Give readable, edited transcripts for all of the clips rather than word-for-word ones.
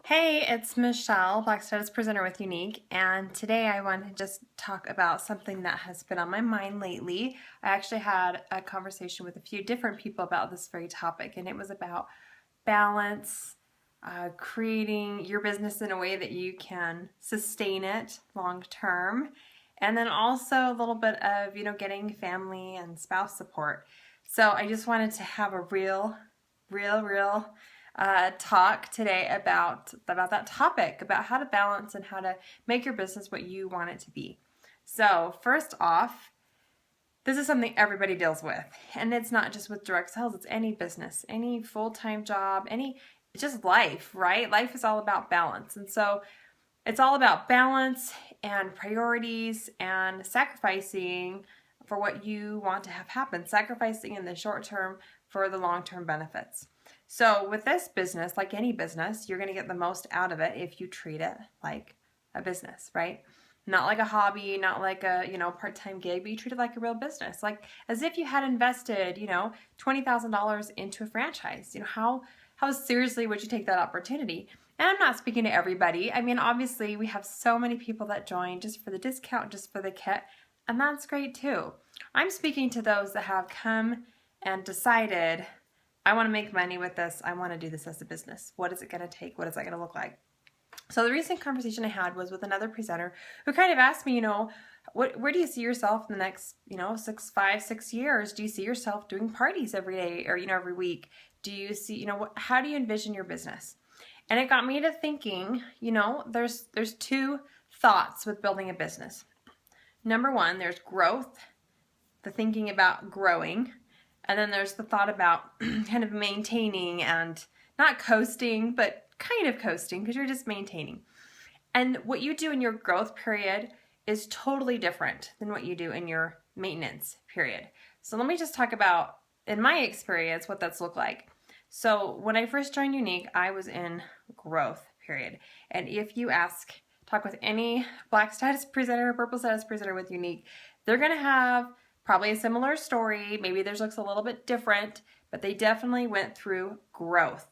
Hey, it's Michelle, Black Status Presenter with Younique, and today I want to just talk about something that has been on my mind lately. I actually had a conversation with a few different people about this very topic, and it was about balance, creating your business in a way that you can sustain it long term, and then also a little bit of, getting family and spouse support. So I just wanted to have a real talk today about that topic, about how to balance and how to make your business what you want it to be. So first off, this is something everybody deals with, and it's not just with direct sales. It's any business, any full-time job, it's just life, right? Life is all about balance, and so it's all about balance and priorities and sacrificing for what you want to have happen, sacrificing in the short term for the long-term benefits. So with this business, like any business, you're going to get the most out of it if you treat it like a business, right? Not like a hobby, not like a, part-time gig, but you treat it like a real business. Like as if you had invested, $20,000 into a franchise. How seriously would you take that opportunity? And I'm not speaking to everybody. I mean, obviously we have so many people that join just for the discount, just for the kit, and that's great too. I'm speaking to those that have come and decided, I want to make money with this. I want to do this as a business. What is it going to take? What is that going to look like? So the recent conversation I had was with another presenter who kind of asked me, where do you see yourself in the next, 6 years? Do you see yourself doing parties every day or, every week? Do you see, how do you envision your business? And it got me to thinking, there's two thoughts with building a business. Number one, there's growth, the thinking about growing. And then there's the thought about kind of maintaining and not coasting, but kind of coasting because you're just maintaining. And what you do in your growth period is totally different than what you do in your maintenance period. So let me just talk about, in my experience, what that's looked like. So when I first joined Younique, I was in growth period. And if you talk with any Black Status presenter or Purple Status presenter with Younique, they're going to have probably a similar story. Maybe theirs looks a little bit different, but they definitely went through growth,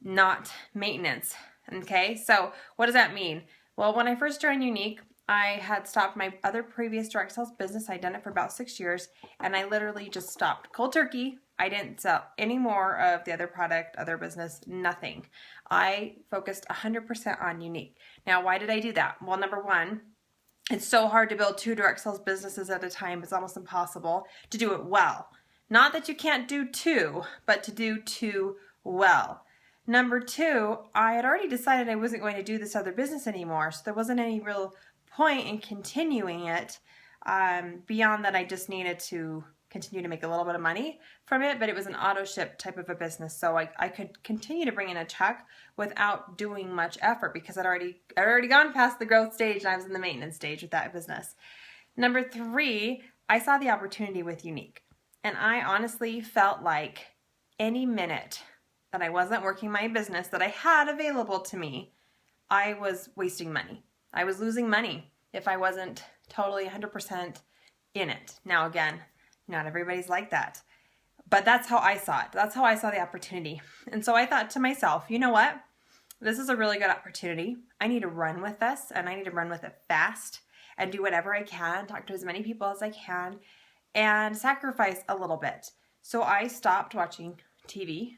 not maintenance. Okay, so what does that mean? Well, when I first joined Younique, I had stopped my other previous direct sales business. I'd done it for about 6 years, and I literally just stopped cold turkey. I didn't sell any more of the other product, other business, nothing. I focused 100% on Younique. Now, why did I do that? Well, number one, it's so hard to build 2 direct sales businesses at a time. It's almost impossible to do it well. Not that you can't do 2, but to do 2 well. Number 2, I had already decided I wasn't going to do this other business anymore, so there wasn't any real point in continuing it beyond that I just needed to continue to make a little bit of money from it, but it was an auto ship type of a business, so I could continue to bring in a check without doing much effort because I'd already gone past the growth stage and I was in the maintenance stage with that business. Number 3, I saw the opportunity with Younique, and I honestly felt like any minute that I wasn't working my business that I had available to me, I was wasting money. I was losing money if I wasn't totally 100% in it. Now again, not everybody's like that, but that's how I saw it. That's how I saw the opportunity. And so I thought to myself, you know what? This is a really good opportunity. I need to run with this, and I need to run with it fast and do whatever I can, talk to as many people as I can, and sacrifice a little bit. So I stopped watching TV.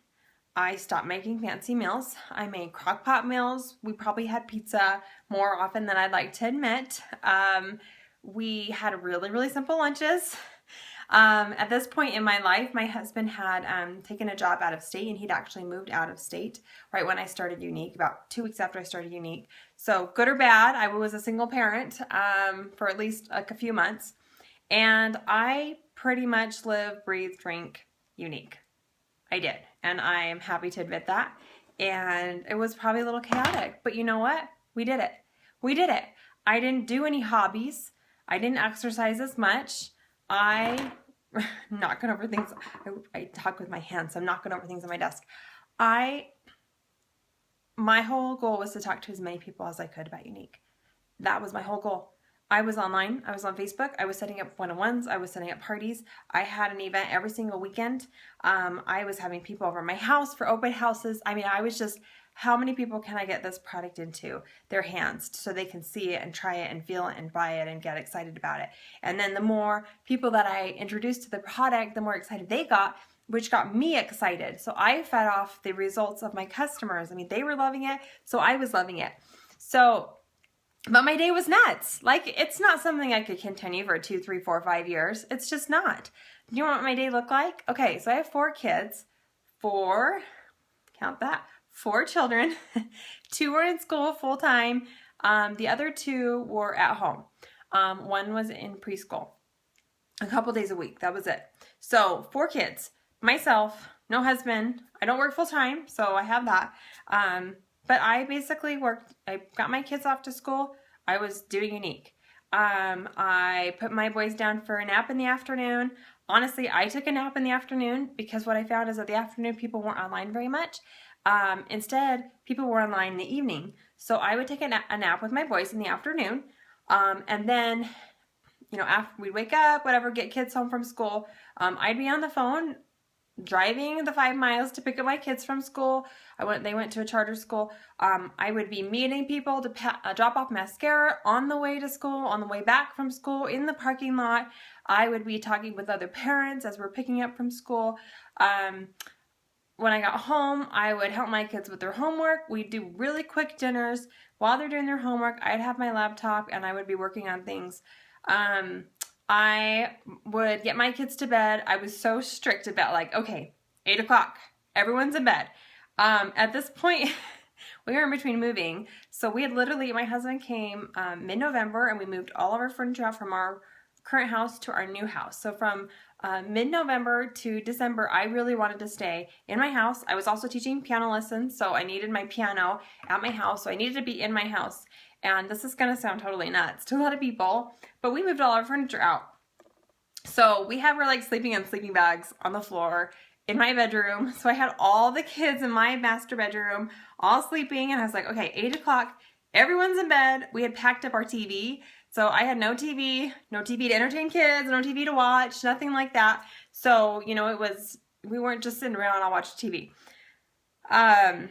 I stopped making fancy meals. I made crock pot meals. We probably had pizza more often than I'd like to admit. We had really simple lunches. At this point in my life, my husband had taken a job out of state, and he'd actually moved out of state right when I started Younique, about 2 weeks after I started Younique. So good or bad, I was a single parent for at least a few months, and I pretty much live, breathe, drink Younique. I did, and I am happy to admit that. And it was probably a little chaotic, but you know what? We did it. We did it. I didn't do any hobbies. I didn't exercise as much. I knocking over things. I talk with my hands, so I'm knocking over things on my desk. My whole goal was to talk to as many people as I could about Younique. That was my whole goal. I was online, I was on Facebook, I was setting up one-on-ones, I was setting up parties. I had an event every single weekend. I was having people over at my house for open houses. I mean, I was just how many people can I get this product into their hands so they can see it and try it and feel it and buy it and get excited about it. And then the more people that I introduced to the product, the more excited they got, which got me excited. So I fed off the results of my customers. I mean, they were loving it, so I was loving it. So, but my day was nuts. Like, it's not something I could continue for 2, 3, 4, 5 years. It's just not. Do you know what my day looked like? Okay, so I have 4 kids. 4, count that, 4 children. 2 were in school full time. The other 2 were at home. One was in preschool. A couple days a week, that was it. So 4 kids, myself, no husband. I don't work full time, so I have that. But I basically worked, I got my kids off to school. I was doing Younique. I put my boys down for a nap in the afternoon. Honestly, I took a nap in the afternoon because what I found is that the afternoon people weren't online very much. Instead, people were online in the evening. So I would take a nap with my boys in the afternoon. And then, you know, after we'd wake up, whatever, get kids home from school, I'd be on the phone driving the 5 miles to pick up my kids from school. They went to a charter school. I would be meeting people to drop off mascara on the way to school, on the way back from school, in the parking lot. I would be talking with other parents as we're picking up from school. When I got home, I would help my kids with their homework. We'd do really quick dinners. While they're doing their homework, I'd have my laptop and I would be working on things. I would get my kids to bed. I was so strict about, like, okay, 8 o'clock, everyone's in bed. At this point, we were in between moving. So we had literally, my husband came mid-November and we moved all of our furniture out from our current house to our new house. So from mid-November to December, I really wanted to stay in my house. I was also teaching piano lessons, so I needed my piano at my house. So I needed to be in my house. And this is going to sound totally nuts to a lot of people, but we moved all our furniture out. So we were like sleeping in sleeping bags on the floor in my bedroom. So I had all the kids in my master bedroom all sleeping, and I was like, okay, 8 o'clock, everyone's in bed. We had packed up our TV. So I had no TV to entertain kids, no TV to watch, nothing like that. So, you know, we weren't just sitting around and watch TV. Gotta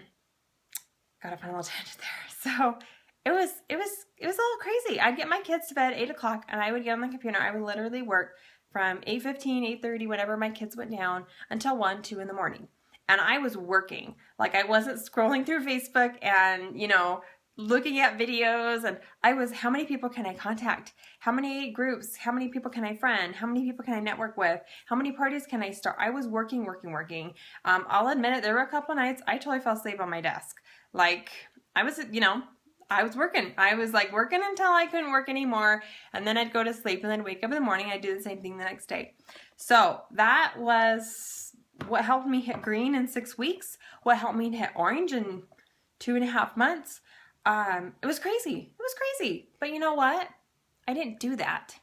find a little tangent there. So it was a little crazy. I'd get my kids to bed at 8 o'clock and I would get on the computer. I would literally work from 8:15, 8:30, whenever my kids went down, until 1, 2 in the morning. And I was working. Like, I wasn't scrolling through Facebook and, you know, looking at videos. And I was, how many people can I contact? How many groups? How many people can I friend? How many people can I network with? How many parties can I start? I was working. I'll admit it, there were a couple nights I totally fell asleep on my desk. Like, I was, you know, I was working. I was like working until I couldn't work anymore. And then I'd go to sleep and then wake up in the morning. I'd do the same thing the next day. So that was what helped me hit green in 6 weeks. What helped me hit orange in 2.5 months. It was crazy. It was crazy. But you know what? I didn't do that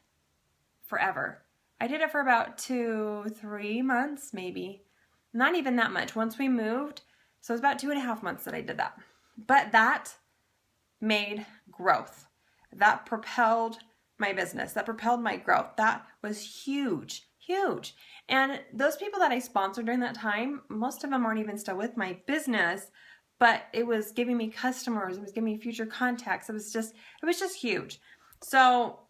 forever. I did it for about 2, 3 months, maybe. Not even that much. Once we moved, so it was about 2.5 months that I did that. But that made growth. That propelled my business. That propelled my growth. That was huge, huge. And those people that I sponsored during that time, most of them aren't even still with my business, but it was giving me customers. It was giving me future contacts. It was just huge. So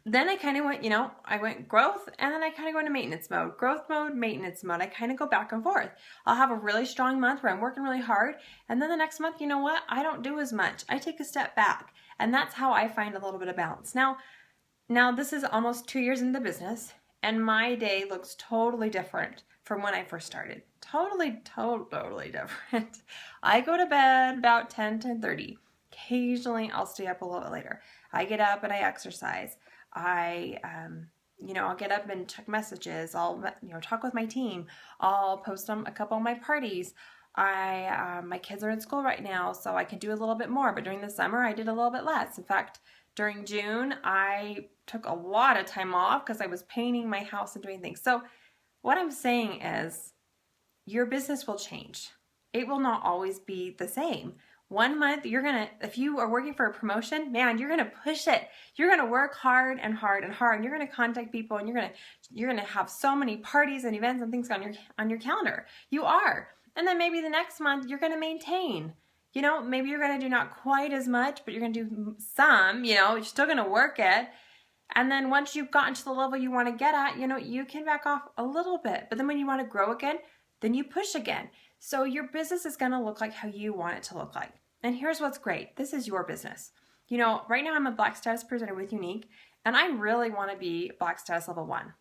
then I kind of went, you know, I went growth and then I kind of go into maintenance mode. Growth mode, maintenance mode. I kind of go back and forth. I'll have a really strong month where I'm working really hard. And then the next month, you know what? I don't do as much. I take a step back. And that's how I find a little bit of balance. Now this is almost 2 years into the business and my day looks totally different from when I first started. Totally different. I go to bed about 10:30. Occasionally I'll stay up a little bit later. I get up and I exercise. I'll get up and check messages. I'll, talk with my team. I'll post a couple of my parties. My kids are in school right now, so I can do a little bit more, but during the summer I did a little bit less. In fact, during June, I took a lot of time off because I was painting my house and doing things. So what I'm saying is your business will change. It will not always be the same. 1 month, if you are working for a promotion, man, you're going to push it. You're going to work hard and hard and hard. And you're going to contact people and you're going to have so many parties and events and things on your calendar. You are. And then maybe the next month you're going to maintain. You know, maybe you're going to do not quite as much, but you're going to do some, you know, you're still going to work it. And then once you've gotten to the level you want to get at, you know, you can back off a little bit. But then when you want to grow again, then you push again. So your business is going to look like how you want it to look like. And here's what's great. This is your business. You know, right now I'm a Black Status presenter with Younique, and I really want to be Black Status level 1.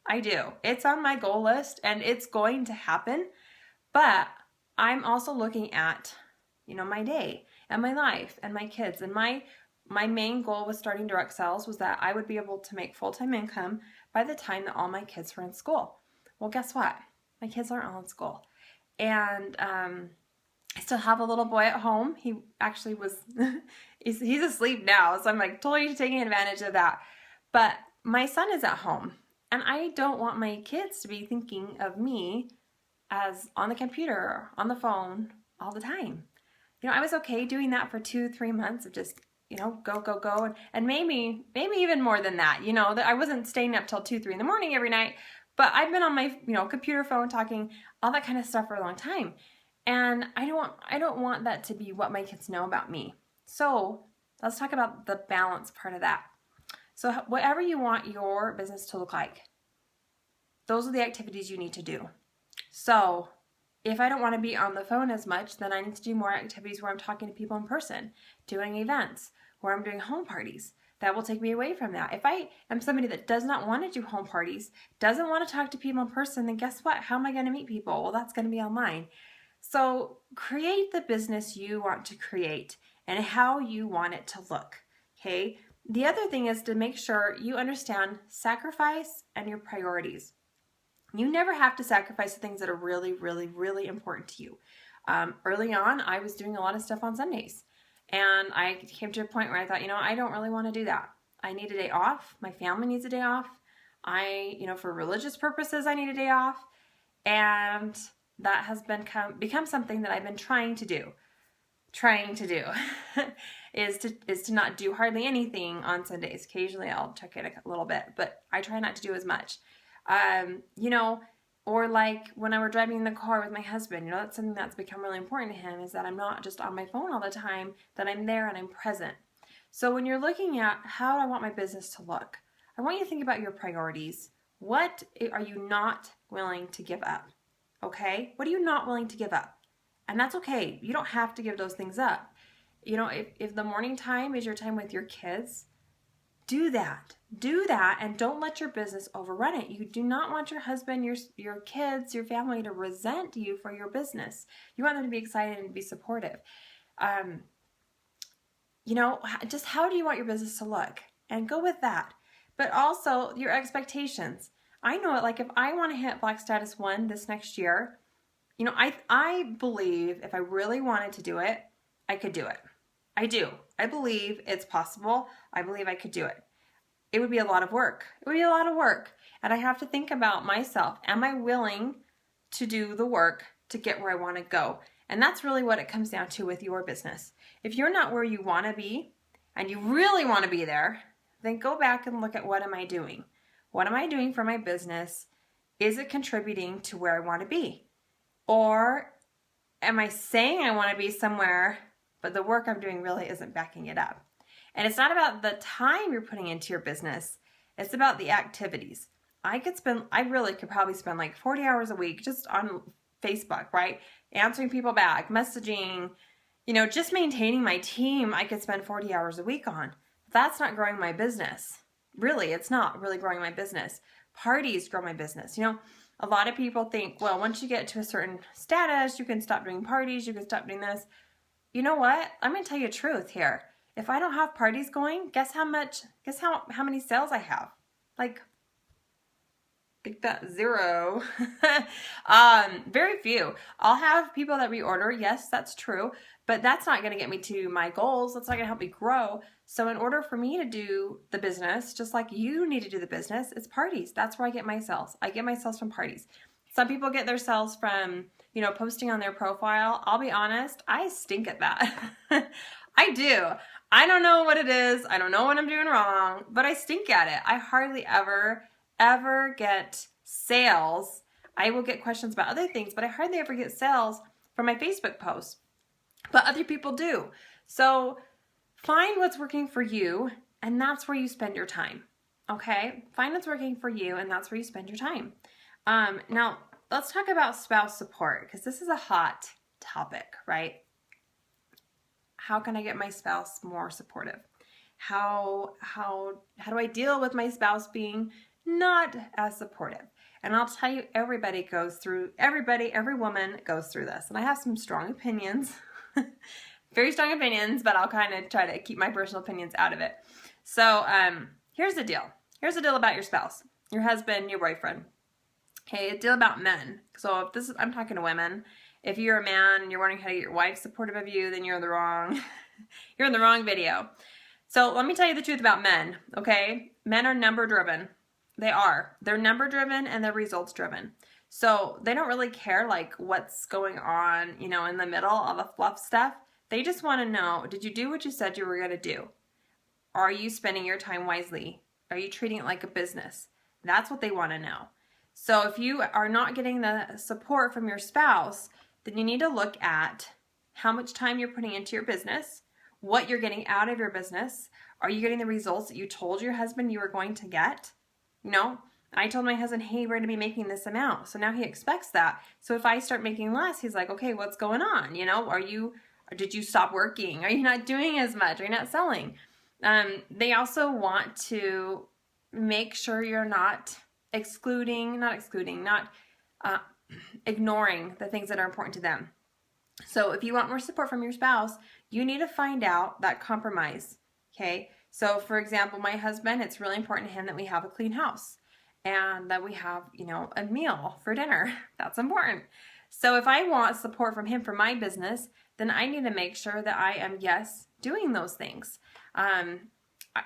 I do. It's on my goal list and it's going to happen. But I'm also looking at, you know, my day and my life and my kids. And my main goal with starting direct sales was that I would be able to make full-time income by the time that all my kids were in school. Well, guess what? My kids aren't all in school. And I still have a little boy at home. He actually was, he's asleep now. So I'm like totally taking advantage of that. But my son is at home. And I don't want my kids to be thinking of me as on the computer, on the phone all the time. You know, I was okay doing that for 2-3 months of just, you know, go. And maybe even more than that, you know, that I wasn't staying up till 2-3 in the morning every night, but I've been on my, you know, computer, phone, talking, all that kind of stuff for a long time. And I don't want that to be what my kids know about me. So let's talk about the balance part of that. So whatever you want your business to look like, those are the activities you need to do. So if I don't want to be on the phone as much, then I need to do more activities where I'm talking to people in person, doing events, where I'm doing home parties. That will take me away from that. If I am somebody that does not want to do home parties, doesn't want to talk to people in person, then guess what? How am I going to meet people? Well, that's going to be online. So create the business you want to create and how you want it to look, okay? The other thing is to make sure you understand sacrifice and your priorities. You never have to sacrifice the things that are really, really, really important to you. Early on, I was doing a lot of stuff on Sundays. And I came to a point where I thought, you know, I don't really want to do that. I need a day off. My family needs a day off. You know, for religious purposes, I need a day off. And that has become something that I've been trying to do is to not do hardly anything on Sundays. Occasionally I'll check it a little bit, but I try not to do as much. You know, or like when I were driving in the car with my husband, you know, that's something that's become really important to him, is that I'm not just on my phone all the time, that I'm there and I'm present. So when you're looking at how do I want my business to look, I want you to think about your priorities. What are you not willing to give up? Okay? What are you not willing to give up? And that's okay. You don't have to give those things up. You know, if the morning time is your time with your kids, do that. Do that, and don't let your business overrun it. You do not want your husband, your kids, your family to resent you for your business. You want them to be excited and be supportive. You know, just how do you want your business to look? And go with that. But also your expectations. I know it, like if I want to hit Black Status 1 this next year, you know, I believe if I really wanted to do it, I could do it. I do. I believe it's possible. I believe I could do it. It would be a lot of work. It would be a lot of work. And I have to think about myself. Am I willing to do the work to get where I want to go? And that's really what it comes down to with your business. If you're not where you want to be and you really want to be there, then go back and look at what am I doing? What am I doing for my business? Is it contributing to where I want to be? Or am I saying I want to be somewhere, but the work I'm doing really isn't backing it up? And it's not about the time you're putting into your business. It's about the activities. I really could probably spend like 40 hours a week just on Facebook, right? Answering people back, messaging, you know, just maintaining my team. I could spend 40 hours a week on. That's not growing my business. Really, it's not really growing my business. Parties grow my business. You know, a lot of people think, well, once you get to a certain status, you can stop doing parties, you can stop doing this. You know what? I'm going to tell you the truth here. If I don't have parties going, guess how many sales I have? Like that, 0. Very few. I'll have people that reorder. Yes, that's true. But that's not going to get me to my goals. That's not going to help me grow. So in order for me to do the business, just like you need to do the business, it's parties. That's where I get my sales. I get my sales from parties. Some people get their sales from, you know, posting on their profile. I'll be honest, I stink at that. I do. I don't know what it is. I don't know what I'm doing wrong, but I stink at it. I hardly ever get sales. I will get questions about other things, but I hardly ever get sales from my Facebook posts. but other people do. So find what's working for you, and that's where you spend your time. Okay? Find what's working for you, and that's where you spend your time. Now, let's talk about spouse support, because this is a hot topic, right? How can I get my spouse more supportive? How do I deal with my spouse being not as supportive? And I'll tell you, every woman goes through this. And I have some strong opinions, very strong opinions, but I'll kind of try to keep my personal opinions out of it. So here's the deal. Here's the deal about your spouse, your husband, your boyfriend. Okay, a deal about men. So if I'm talking to women. If you're a man and you're wondering how to get your wife supportive of you, then you're in the wrong video. So let me tell you the truth about men, okay? Men are number driven. They're number driven and they're results driven. So they don't really care like what's going on, in the middle, all the fluff stuff. They just want to know, did you do what you said you were going to do? Are you spending your time wisely? Are you treating it like a business? That's what they want to know. So if you are not getting the support from your spouse, then you need to look at how much time you're putting into your business, what you're getting out of your business. Are you getting the results that you told your husband you were going to get? I told my husband, hey, we're going to be making this amount. So now he expects that. So if I start making less, he's like, okay, what's going on? Did you stop working? Are you not doing as much? Are you not selling? They also want to make sure you're not ignoring the things that are important to them. So if you want more support from your spouse, you need to find out that compromise, okay? So for example, my husband, it's really important to him that we have a clean house and that we have, a meal for dinner. That's important. So if I want support from him for my business, then I need to make sure that I am, yes, doing those things.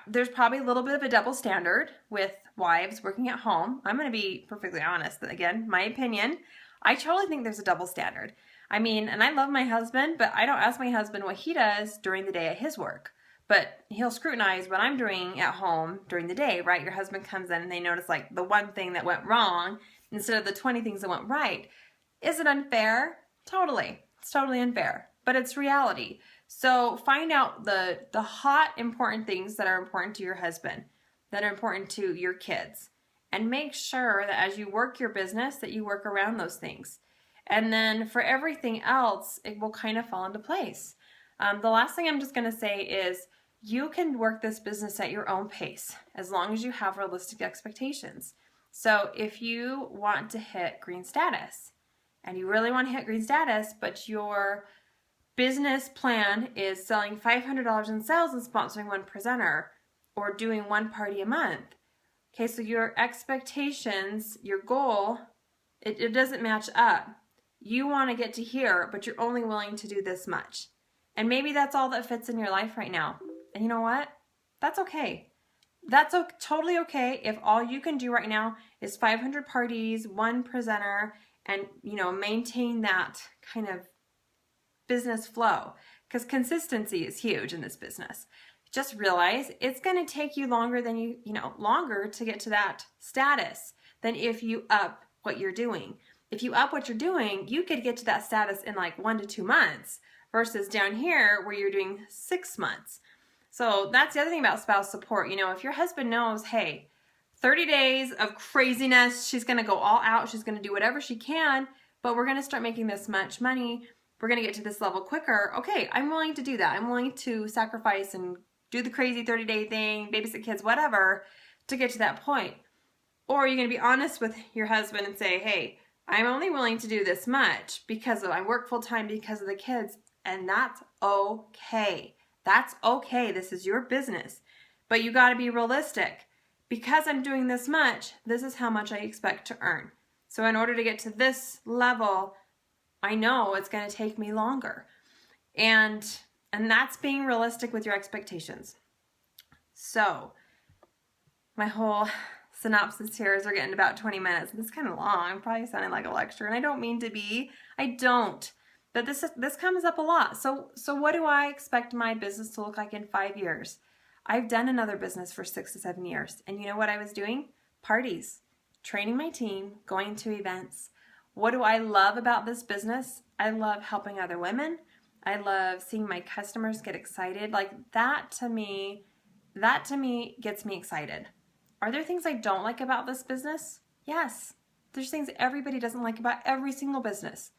There's probably a little bit of a double standard with wives working at home. I'm going to be perfectly honest. Again, my opinion, I totally think there's a double standard. And I love my husband, but I don't ask my husband what he does during the day at his work. But he'll scrutinize what I'm doing at home during the day, right? Your husband comes in and they notice like the one thing that went wrong instead of the 20 things that went right. Is it unfair? Totally. It's totally unfair, but it's reality. So find out the hot important things that are important to your husband, that are important to your kids, and make sure that as you work your business that you work around those things. And then for everything else, it will kind of fall into place. The last thing I'm just going to say is you can work this business at your own pace as long as you have realistic expectations. So if you want to hit green status and you really want to hit green status, but your business plan is selling $500 in sales and sponsoring one presenter or doing one party a month. Okay, so your expectations, your goal, it doesn't match up. You want to get to here, but you're only willing to do this much. And maybe that's all that fits in your life right now. And you know what? That's okay. That's totally okay if all you can do right now is 500 parties, one presenter, and maintain that kind of business flow, because consistency is huge in this business. Just realize it's going to take you longer than longer to get to that status than if you up what you're doing. If you up what you're doing, you could get to that status in like 1 to 2 months versus down here where you're doing 6 months. So that's the other thing about spouse support. If your husband knows, hey, 30 days of craziness, she's going to go all out, she's going to do whatever she can, but we're going to start making this much money, we're going to get to this level quicker. Okay, I'm willing to do that. I'm willing to sacrifice and do the crazy 30-day thing, babysit kids, whatever, to get to that point. Or you're going to be honest with your husband and say, hey, I'm only willing to do this much because I work full time because of the kids, and that's okay. That's okay. This is your business. But you got to be realistic. Because I'm doing this much, this is how much I expect to earn. So in order to get to this level, I know it's going to take me longer. And that's being realistic with your expectations. So my whole synopsis here is we're getting about 20 minutes. This is kind of long. I'm probably sounding like a lecture, and I don't mean to be. I don't. But this comes up a lot. So what do I expect my business to look like in 5 years? I've done another business for 6 to 7 years. And you know what I was doing? Parties, training my team, going to events. What do I love about this business? I love helping other women. I love seeing my customers get excited. Like that to me gets me excited. Are there things I don't like about this business? Yes. There's things everybody doesn't like about every single business,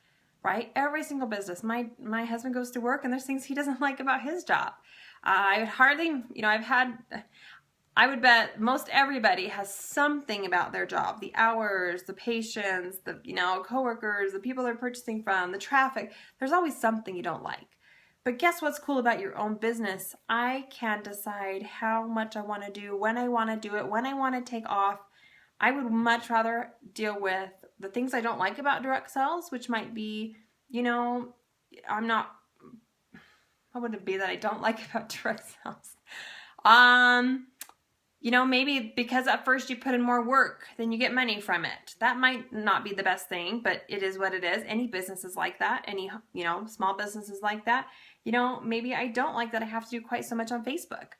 right? Every single business. My husband goes to work and there's things he doesn't like about his job. I would hardly, I would bet most everybody has something about their job. The hours, the patients, the, coworkers, the people they're purchasing from, the traffic. There's always something you don't like. But guess what's cool about your own business? I can decide how much I want to do, when I want to do it, when I want to take off. I would much rather deal with the things I don't like about direct sales, which might be, what would it be that I don't like about direct sales? Maybe because at first you put in more work, then you get money from it. That might not be the best thing, but it is what it is. Any business is like that. Any, small businesses like that. Maybe I don't like that I have to do quite so much on Facebook,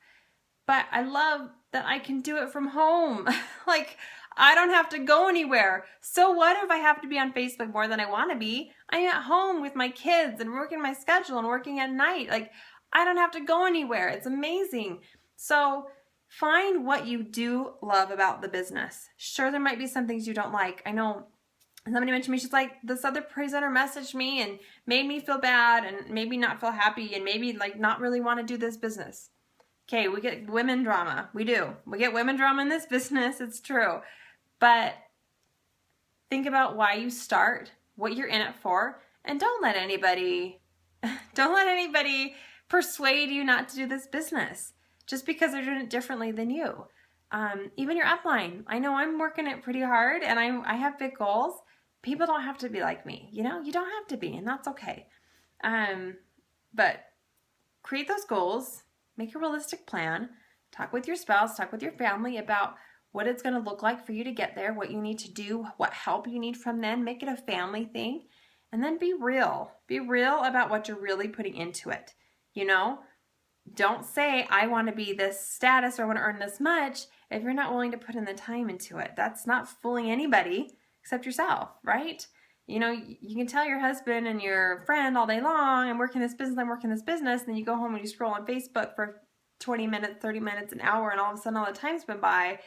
but I love that I can do it from home. Like, I don't have to go anywhere. So what if I have to be on Facebook more than I want to be? I'm at home with my kids and working my schedule and working at night. Like, I don't have to go anywhere. It's amazing. So find what you do love about the business. Sure, there might be some things you don't like. I know somebody mentioned me, she's like, this other presenter messaged me and made me feel bad and maybe not feel happy and maybe like not really want to do this business. Okay, we get women drama. We do. We get women drama in this business. It's true. But think about why you start, what you're in it for, and don't let anybody persuade you not to do this business just because they're doing it differently than you. Even your upline. I know I'm working it pretty hard and I have big goals. People don't have to be like me. You don't have to be, and that's okay. But create those goals, make a realistic plan, talk with your spouse, talk with your family about what it's going to look like for you to get there, what you need to do, what help you need from them. Make it a family thing. And then be real. Be real about what you're really putting into it. Don't say, I want to be this status or I want to earn this much if you're not willing to put in the time into it. That's not fooling anybody except yourself, right? You can tell your husband and your friend all day long, I'm working this business, and then you go home and you scroll on Facebook for 20 minutes, 30 minutes, an hour, and all of a sudden all the time's been by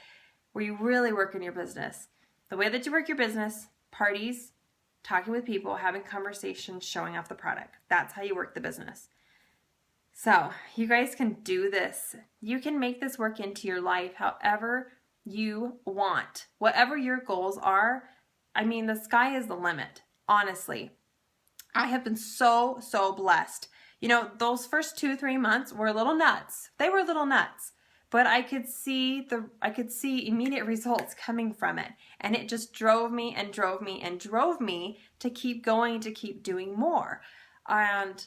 where you really work in your business. The way that you work your business, parties, talking with people, having conversations, showing off the product. That's how you work the business. So you guys can do this. You can make this work into your life however you want. Whatever your goals are, the sky is the limit, honestly. I have been so, so blessed. Those first 2-3 months were a little nuts. They were a little nuts. But I could see immediate results coming from it. And it just drove me and drove me and drove me to keep going, to keep doing more. And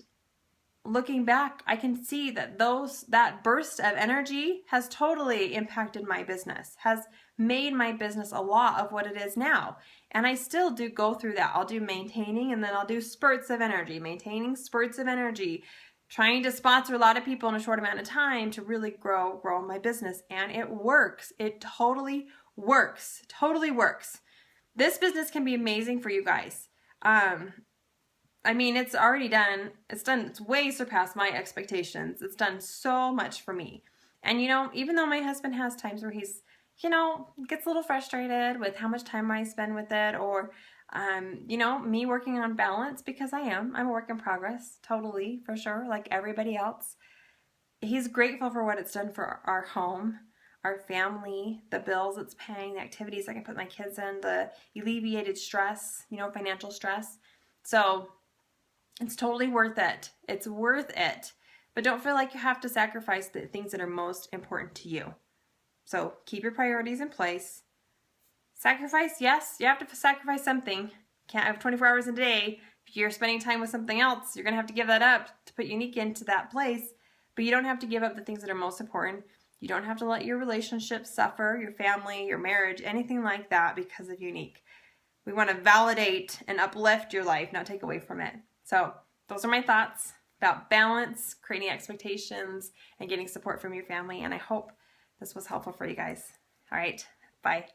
looking back, I can see that that burst of energy has totally impacted my business, has made my business a lot of what it is now. And I still do go through that. I'll do maintaining and then I'll do spurts of energy, maintaining spurts of energy, trying to sponsor a lot of people in a short amount of time to really grow my business. And it works. It totally works. Totally works. This business can be amazing for you guys. It's already done. It's way surpassed my expectations. It's done so much for me. And even though my husband has times where he's, gets a little frustrated with how much time I spend with it, or me working on balance, because I'm a work in progress, totally, for sure, like everybody else. He's grateful for what it's done for our home, our family, the bills it's paying, the activities I can put my kids in, the alleviated stress, financial stress. So it's totally worth it. It's worth it. But don't feel like you have to sacrifice the things that are most important to you. So keep your priorities in place. Sacrifice, yes, you have to sacrifice something. Can't have 24 hours a day. If you're spending time with something else, you're going to have to give that up to put Younique into that place. But you don't have to give up the things that are most important. You don't have to let your relationships suffer, your family, your marriage, anything like that because of Younique. We want to validate and uplift your life, not take away from it. So those are my thoughts about balance, creating expectations, and getting support from your family. And I hope this was helpful for you guys. All right, bye.